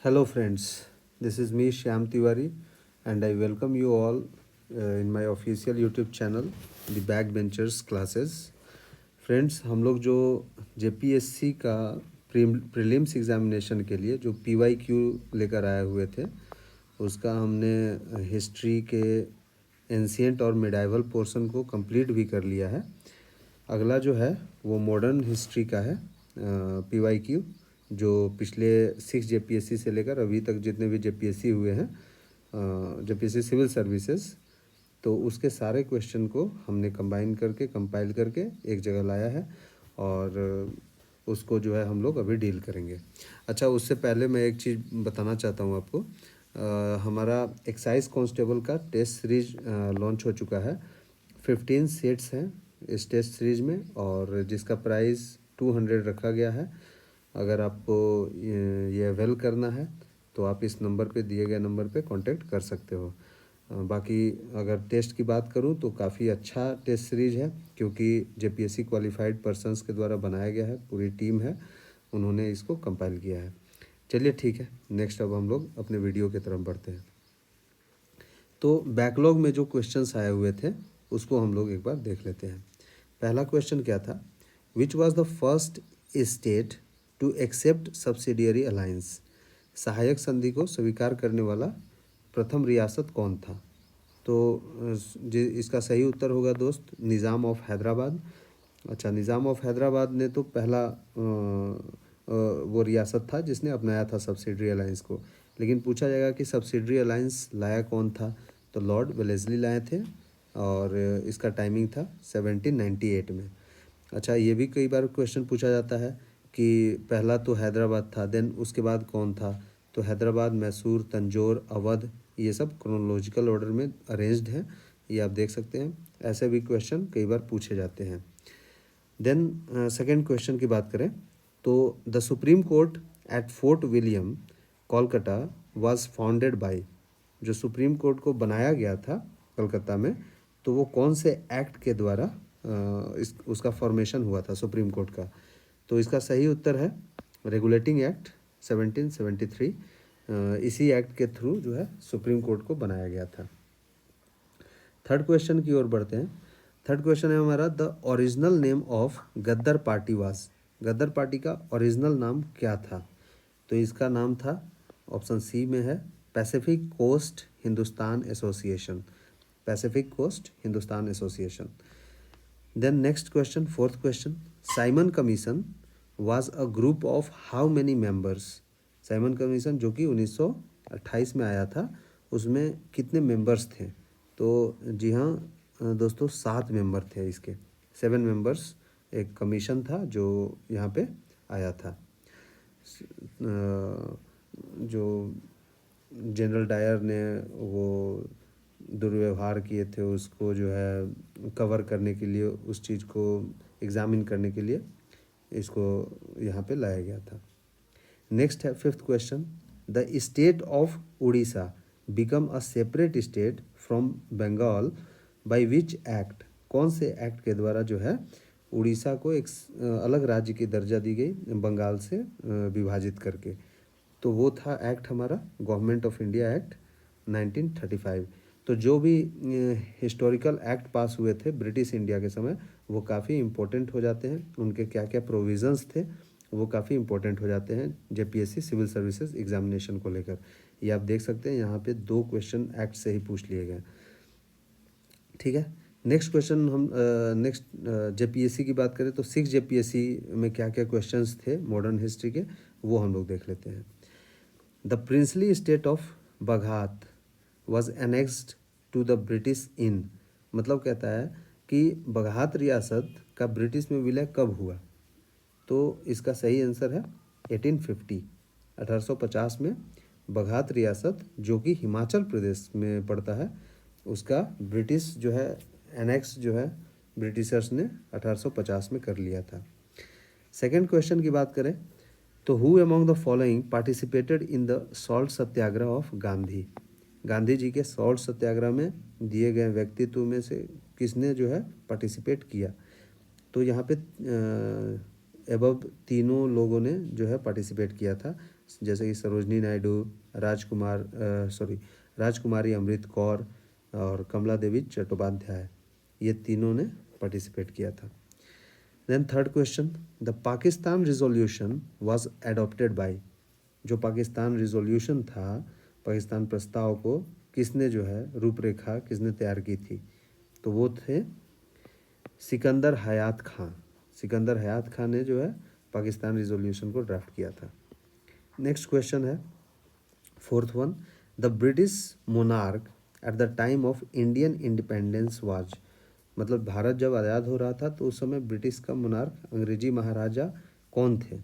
Hello, friends. This is me, Shyam Tiwari, and I welcome you all in my official YouTube channel, The Backbenchers Classes. Friends, हम लोग जो JPSC का prelims examination के लिए जो PYQ लेकर आए हुए थे, उसका हमने हिस्ट्री के एंशिएंट और मिडाइवल पोर्शन को कंप्लीट भी कर लिया है। अगला जो है वो मॉडर्न हिस्ट्री का है पीवाईक्यू, जो पिछले 6 जेपीएससी से लेकर अभी तक जितने भी जेपीएससी हुए हैं, जेपीएससी सिविल सर्विसेज, तो उसके सारे क्वेश्चन को हमने कंबाइन करके कंपाइल करके एक जगह लाया है और उसको जो है हम लोग अभी डील करेंगे। अच्छा, उससे पहले मैं एक चीज़ बताना चाहता हूँ आपको। हमारा एक्साइज कांस्टेबल का टेस्ट सीरीज लॉन्च हो चुका है। 15 सेट्स हैं इस टेस्ट सीरीज में और जिसका प्राइस 200 रखा गया है। अगर आपको ये अवेल करना है तो आप इस नंबर पे, दिए गए नंबर पे कांटेक्ट कर सकते हो। बाकी अगर टेस्ट की बात करूं तो काफ़ी अच्छा टेस्ट सीरीज है, क्योंकि जेपीएससी क्वालिफाइड पर्सन्स के द्वारा बनाया गया है, पूरी टीम है, उन्होंने इसको कंपाइल किया है। चलिए ठीक है, नेक्स्ट अब हम लोग अपने वीडियो की तरफ बढ़ते हैं। तो बैकलॉग में जो क्वेश्चंस आए हुए थे उसको हम लोग एक बार देख लेते हैं। पहला क्वेश्चन क्या था? Which was the first state to accept subsidiary alliance? सहायक संधि को स्वीकार करने वाला प्रथम रियासत कौन था? तो इसका सही उत्तर होगा दोस्त, निज़ाम ऑफ हैदराबाद। अच्छा, निज़ाम ऑफ हैदराबाद ने तो पहला वो रियासत था जिसने अपनाया था सब्सिडरी अलायंस को। लेकिन पूछा जाएगा कि सब्सिडरी अलायंस लाया कौन था, तो लॉर्ड वेलेस्ली लाए थे और इसका टाइमिंग था 1798 में। अच्छा, ये भी कई बार क्वेश्चन पूछा जाता है कि पहला तो हैदराबाद था, देन उसके बाद कौन था? तो हैदराबाद, मैसूर, तंजौर, अवध, ये सब क्रोनोलॉजिकल ऑर्डर में अरेंज्ड हैं, ये आप देख सकते हैं। ऐसे भी क्वेश्चन कई बार पूछे जाते हैं। देन सेकेंड क्वेश्चन की बात करें तो the supreme court at fort William Kolkata was founded by, जो सुप्रीम कोर्ट को बनाया गया था कलकत्ता में, तो वो कौन से एक्ट के द्वारा उसका फॉर्मेशन हुआ था सुप्रीम कोर्ट का? तो इसका सही उत्तर है रेगुलेटिंग एक्ट 1773। इसी एक्ट के थ्रू जो है सुप्रीम कोर्ट को बनाया गया था। थर्ड क्वेश्चन की ओर बढ़ते हैं। थर्ड क्वेश्चन है हमारा, the original name of गद्दर party was. गद्दर party का ओरिजिनल नाम क्या था? तो इसका नाम था, ऑप्शन सी में है, Pacific Coast Hindustan Association. Pacific Coast Hindustan Association. Then next question, fourth question, Simon Commission was a group of how many members? Simon Commission जो कि 1928 में आया था, उसमें कितने मेंबर्स थे? तो जी हाँ दोस्तों, 7 मेंबर थे इसके। 7 मेंबर्स एक कमीशन था जो यहाँ पे आया था। जो जनरल डायर ने वो दुर्व्यवहार किए थे उसको जो है कवर करने के लिए, उस चीज़ को एग्जामिन करने के लिए इसको यहाँ पे लाया गया था। नेक्स्ट है fifth question, the state of Orissa become a separate state from Bengal by which act? कौन से एक्ट के द्वारा जो है उड़ीसा को एक अलग राज्य की दर्जा दी गई बंगाल से विभाजित करके? तो वो था एक्ट हमारा गवर्नमेंट ऑफ इंडिया एक्ट 1935। तो जो भी हिस्टोरिकल एक्ट पास हुए थे ब्रिटिश इंडिया के समय, वो काफ़ी इम्पोर्टेंट हो जाते हैं। उनके क्या क्या प्रोविज़न्स थे वो काफ़ी इंपॉर्टेंट हो जाते हैं जेपीएससी सिविल सर्विसेज एग्जामिनेशन को लेकर। ये आप देख सकते हैं, यहाँ पे 2 क्वेश्चन एक्ट से ही पूछ लिए गए। ठीक है, नेक्स्ट क्वेश्चन हम नेक्स्ट जेपीएससी की बात करें तो 6 जेपीएससी में क्या क्या क्वेश्चंस थे मॉडर्न हिस्ट्री के, वो हम लोग देख लेते हैं। The princely state of Baghat was annexed to the British in, मतलब कहता है कि बघात रियासत का ब्रिटिश में विलय कब हुआ? तो इसका सही आंसर है 1850। 1850 में बघात रियासत, जो कि हिमाचल प्रदेश में पड़ता है, उसका ब्रिटिश जो है एनेक्स जो है ब्रिटिशर्स ने 1850 में कर लिया था। सेकेंड क्वेश्चन की बात करें तो who among the following participated in the salt Satyagraha of Gandhi? Gandhi ji के सॉल्ट सत्याग्रह में दिए गए व्यक्तित्व में से किसने जो है पार्टिसिपेट किया? तो यहाँ पे एबव तीनों लोगों ने जो है पार्टिसिपेट किया था जैसे कि सरोजनी नायडू, राजकुमारी अमृत कौर और कमला देवी चट्टोपाध्याय, ये तीनों ने पार्टिसिपेट किया था। Then third question, the Pakistan Resolution was adopted by, जो पाकिस्तान रिजोल्यूशन था, पाकिस्तान प्रस्ताव को किसने जो है रूपरेखा किसने तैयार की थी, तो वो थे सिकंदर हयात खां। सिकंदर हयात खां ने जो है पाकिस्तान रिजोल्यूशन को ड्राफ्ट किया था। नेक्स्ट क्वेश्चन है fourth one, the British monarch at the time of Indian independence was, मतलब भारत जब आज़ाद हो रहा था तो उस समय ब्रिटिश का मोनार्क अंग्रेजी महाराजा कौन थे,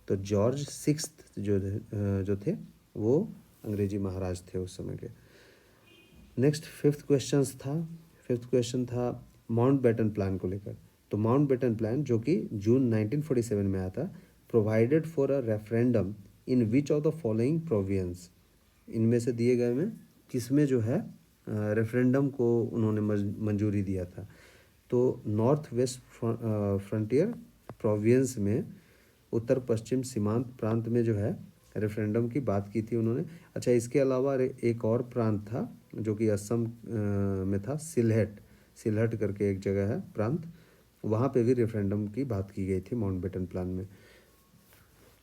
तो जॉर्ज सिक्स्थ जो थे वो अंग्रेजी महाराज थे उस समय के। नेक्स्ट फिफ्थ क्वेश्चन था माउंटबेटन प्लान को लेकर। तो माउंटबेटन प्लान जो कि जून 1947 में आया था, provided for a referendum in which of the following province, इनमें से दिए गए में किसमें जो है रेफरेंडम को उन्होंने मंजूरी दिया था, तो नॉर्थ वेस्ट फ्रंटियर प्रोविंस में, उत्तर पश्चिम सीमांत प्रांत में जो है रेफरेंडम की बात की थी उन्होंने। अच्छा, इसके अलावा एक और प्रांत था जो कि असम में था, सिलहट करके एक जगह है प्रांत, वहाँ पे भी रेफरेंडम की बात की गई थी माउंटबेटन प्लान में।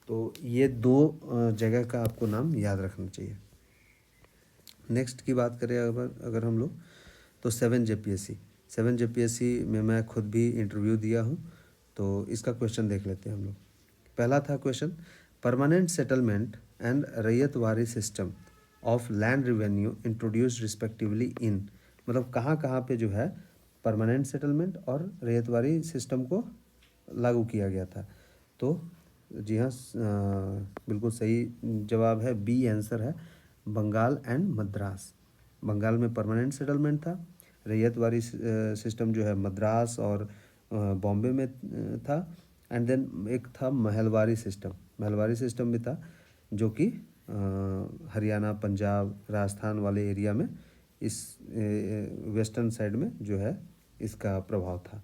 तो ये दो जगह का आपको नाम याद रखना चाहिए। नेक्स्ट की बात करें अगर हम लोग, तो 7 JPSC में मैं खुद भी इंटरव्यू दिया हूँ, तो इसका क्वेश्चन देख लेते हैं हम लोग। पहला था question, permanent settlement and Ryotwari system of land revenue introduced respectively in, मतलब कहाँ कहाँ पे जो है परमानेंट सेटलमेंट और रैयतवारी सिस्टम को लागू किया गया था, तो जी हाँ, बिल्कुल सही जवाब है, बी आंसर है, बंगाल एंड मद्रास। बंगाल में परमानेंट सेटलमेंट था, रैयतवारी सिस्टम जो है मद्रास और बॉम्बे में था, एंड देन एक था महलवारी सिस्टम भी था जो कि हरियाणा, पंजाब, राजस्थान वाले एरिया में, इस वेस्टर्न साइड में जो है इसका प्रभाव था।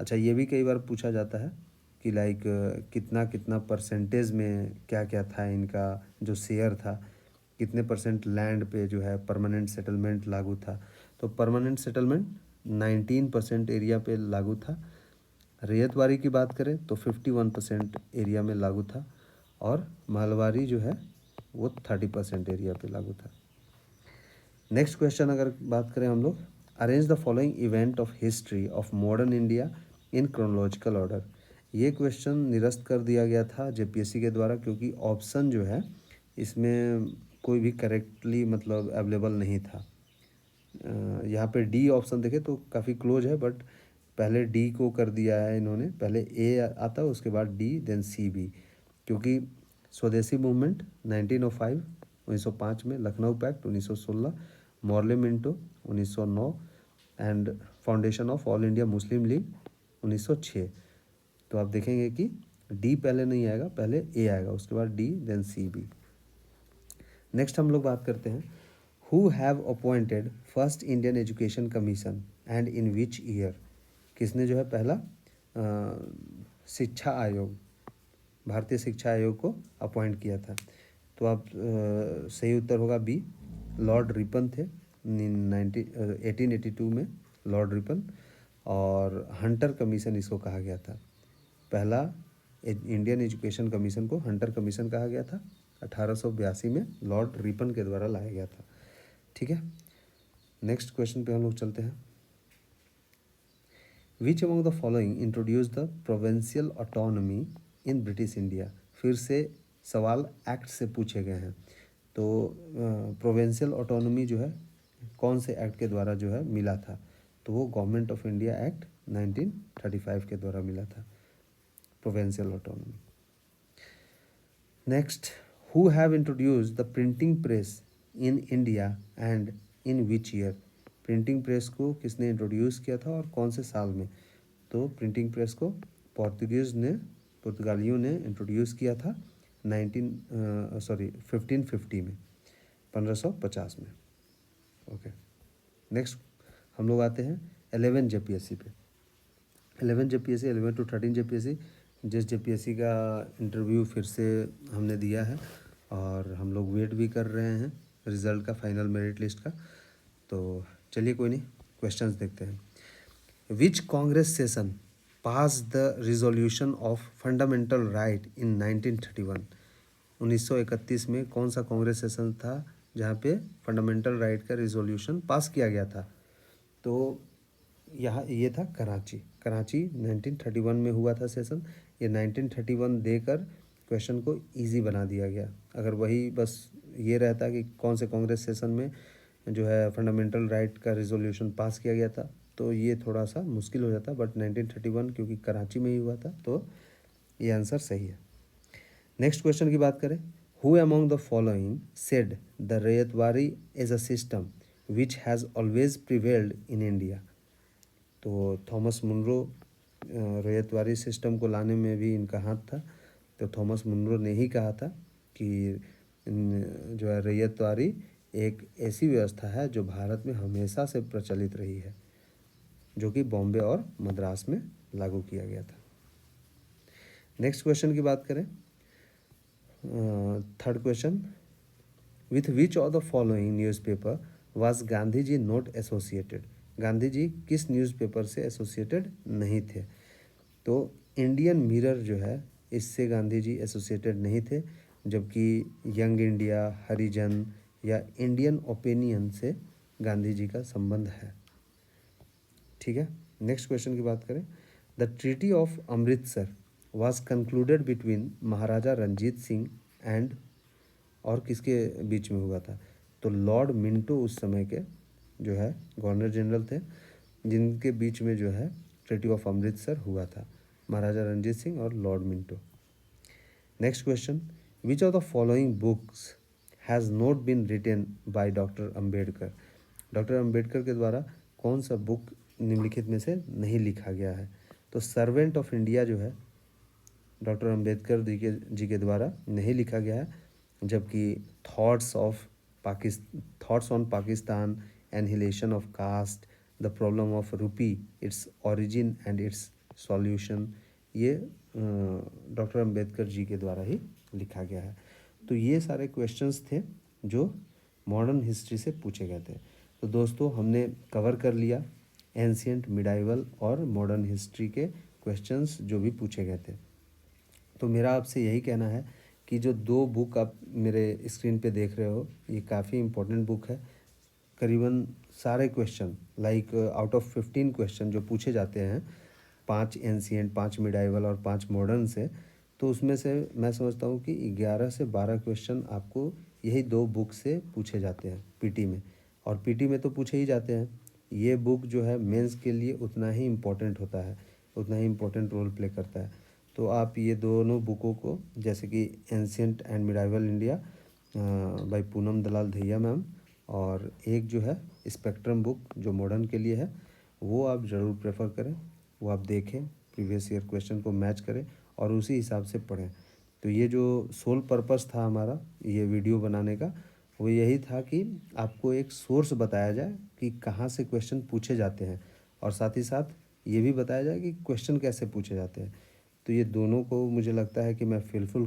अच्छा, ये भी कई बार पूछा जाता है कि लाइक कितना कितना परसेंटेज में क्या क्या था इनका जो शेयर था, कितने परसेंट लैंड पे जो है परमानेंट सेटलमेंट लागू था, तो परमानेंट सेटलमेंट 19% एरिया पे लागू था। रैयतवारी की बात करें तो 51% एरिया में लागू था, और महलवारी जो है वो 30% एरिया पे लागू था। नेक्स्ट क्वेश्चन अगर बात करें हम लोग, arrange the following event of history of modern India in chronological order. ये क्वेश्चन निरस्त कर दिया गया था JPSC के द्वारा, क्योंकि ऑप्शन जो है इसमें कोई भी करेक्टली मतलब अवेलेबल नहीं था। यहाँ पे डी ऑप्शन देखें तो काफ़ी क्लोज है, बट पहले डी को कर दिया है इन्होंने, पहले ए आता उसके बाद डी देन सी बी, क्योंकि स्वदेशी मूवमेंट 1905 1905 में, Lucknow Pact 1916, Morley Minto 1909 and foundation of All India Muslim League 1906। तो आप देखेंगे कि डी पहले नहीं आएगा, पहले ए आएगा, उसके बाद D then C B. Next हम लोग बात करते हैं, who have appointed first Indian Education Commission and in which year, किसने जो है पहला शिक्षा आयोग, भारतीय शिक्षा आयोग को अपॉइंट किया था, तो आप सही उत्तर होगा बी, लॉर्ड रिपन थे 1882 में, लॉर्ड रिपन, और हंटर कमीशन इसको कहा गया था। पहला इंडियन एजुकेशन कमीशन को हंटर कमीशन कहा गया था, 1882 में लॉर्ड रिपन के द्वारा लाया गया था। ठीक है, नेक्स्ट क्वेश्चन पे हम लोग चलते हैं। Which among the following introduce the provincial autonomy in British India, फिर से सवाल एक्ट से पूछे गए हैं, तो प्रोविंशियल ऑटोनॉमी जो है कौन से एक्ट के द्वारा जो है मिला था, तो वो गवर्नमेंट ऑफ इंडिया एक्ट 1935 के द्वारा मिला था provincial autonomy. Next, who have introduce the printing press in India and in which year, printing press को किसने इंट्रोड्यूस किया था और कौन से साल में, तो प्रिंटिंग प्रेस को पुर्तगालियों ने इंट्रोड्यूस किया था 1550 में, 1550 में। ओके, नेक्स्ट हम लोग आते हैं 11 JPSC पे। 11 JPSC 11 to 13 JPSC, जिस JPSC का इंटरव्यू फिर से हमने दिया है, और हम लोग वेट भी कर रहे हैं रिज़ल्ट का, फाइनल मेरिट लिस्ट का। तो चलिए कोई नहीं, क्वेश्चंस देखते हैं। Which Congress session pass the resolution of fundamental right in 1931? 1931 में कौन सा कांग्रेस सेशन था जहाँ पे फंडामेंटल राइट का रिजोल्यूशन पास किया गया था? तो यहाँ ये था कराची 1931 में हुआ था सेशन। ये 1931 देकर क्वेश्चन को इजी बना दिया गया। अगर वही बस ये रहता कि कौन से कांग्रेस सेशन में जो है फंडामेंटल राइट का रिजोल्यूशन पास किया गया था, तो ये थोड़ा सा मुश्किल हो जाता। बट 1931 क्योंकि कराची में ही हुआ था, तो ये आंसर सही है। नेक्स्ट क्वेश्चन की बात करें। Who among the following said the Ryotwari is a system which has always prevailed in India? तो थॉमस मुनरो, रैयतवारी सिस्टम को लाने में भी इनका हाथ था। तो थॉमस मुनरो ने ही कहा था कि जो है रैयतवारी एक ऐसी व्यवस्था है जो भारत में हमेशा से प्रचलित रही है, जो कि बॉम्बे और मद्रास में लागू किया गया था। नेक्स्ट क्वेश्चन की बात करें, third question, with which of the following newspaper was Gandhi ji not associated? Gandhi ji किस न्यूज़पेपर से एसोसिएटेड नहीं थे? तो इंडियन मिरर जो है, इससे गांधी जी एसोसिएटेड नहीं थे, जबकि यंग इंडिया, हरिजन या इंडियन ओपिनियन से गांधी जी का संबंध है। ठीक है, नेक्स्ट क्वेश्चन की बात करें। The Treaty of Amritsar was concluded between Maharaja Ranjit Singh and, और किसके बीच में हुआ था? तो लॉर्ड मिंटो उस समय के जो है गवर्नर जनरल थे, जिनके बीच में जो है ट्रीटी ऑफ अमृतसर हुआ था, महाराजा रंजीत सिंह और Lord Minto. Next question, which of the following books has not been written by Doctor Ambedkar? Doctor Ambedkar के द्वारा कौन सा बुक निम्नलिखित में से नहीं लिखा गया है? तो सर्वेंट ऑफ इंडिया जो है डॉक्टर अम्बेडकर जी के द्वारा नहीं लिखा गया है, जबकि Thoughts on Pakistan, Annihilation of Caste, The Problem of Rupee, Its Origin and Its Solution, ये डॉक्टर अम्बेडकर जी के द्वारा ही लिखा गया है। तो ये सारे क्वेश्चंस थे जो मॉडर्न हिस्ट्री से पूछे गए थे। तो दोस्तों हमने कवर कर लिया एंशिएंट, मिडाइवल और मॉडर्न हिस्ट्री के क्वेश्चंस जो भी पूछे गए थे। तो मेरा आपसे यही कहना है कि जो दो बुक आप मेरे स्क्रीन पे देख रहे हो, ये काफ़ी इम्पोर्टेंट बुक है। करीबन सारे question like out of 15 question जो पूछे जाते हैं, 5 एंशिएंट, 5 मिडाइवल और 5 मॉडर्न से, तो उसमें से मैं समझता हूँ कि 11 से 12 क्वेश्चन आपको यही दो बुक से पूछे जाते हैं पीटी में। और पीटी में तो पूछे ही जाते हैं। ये बुक जो है मेंस के लिए उतना ही इम्पोर्टेंट होता है, उतना ही इम्पोर्टेंट रोल प्ले करता है। तो आप ये दोनों बुकों को, जैसे कि ancient and medieval India by Poonam Dalal Dahiya ma'am, और एक जो है स्पेक्ट्रम बुक जो मॉडर्न के लिए है, वो आप ज़रूर प्रेफर करें। वो आप देखें, प्रीवियस ईयर क्वेश्चन को मैच करें और उसी हिसाब से पढ़ें। तो ये जो सोल पर्पस था हमारा ये वीडियो बनाने का, वो यही था कि आपको एक सोर्स बताया जाए कि कहाँ से क्वेश्चन पूछे जाते हैं, और साथ ही साथ ये भी बताया जाए कि क्वेश्चन कैसे पूछे जाते हैं। तो ये दोनों को मुझे लगता है कि मैं फुलफ़िल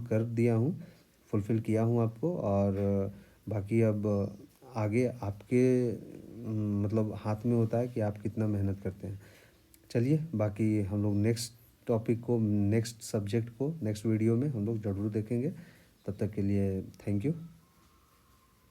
किया हूँ आपको। और बाकी अब आगे आपके मतलब हाथ में होता है कि आप कितना मेहनत करते हैं। चलिए, बाकी हम लोग नेक्स्ट टॉपिक को, नेक्स्ट सब्जेक्ट को नेक्स्ट वीडियो में हम लोग ज़रूर देखेंगे। तब तक के लिए थैंक यू।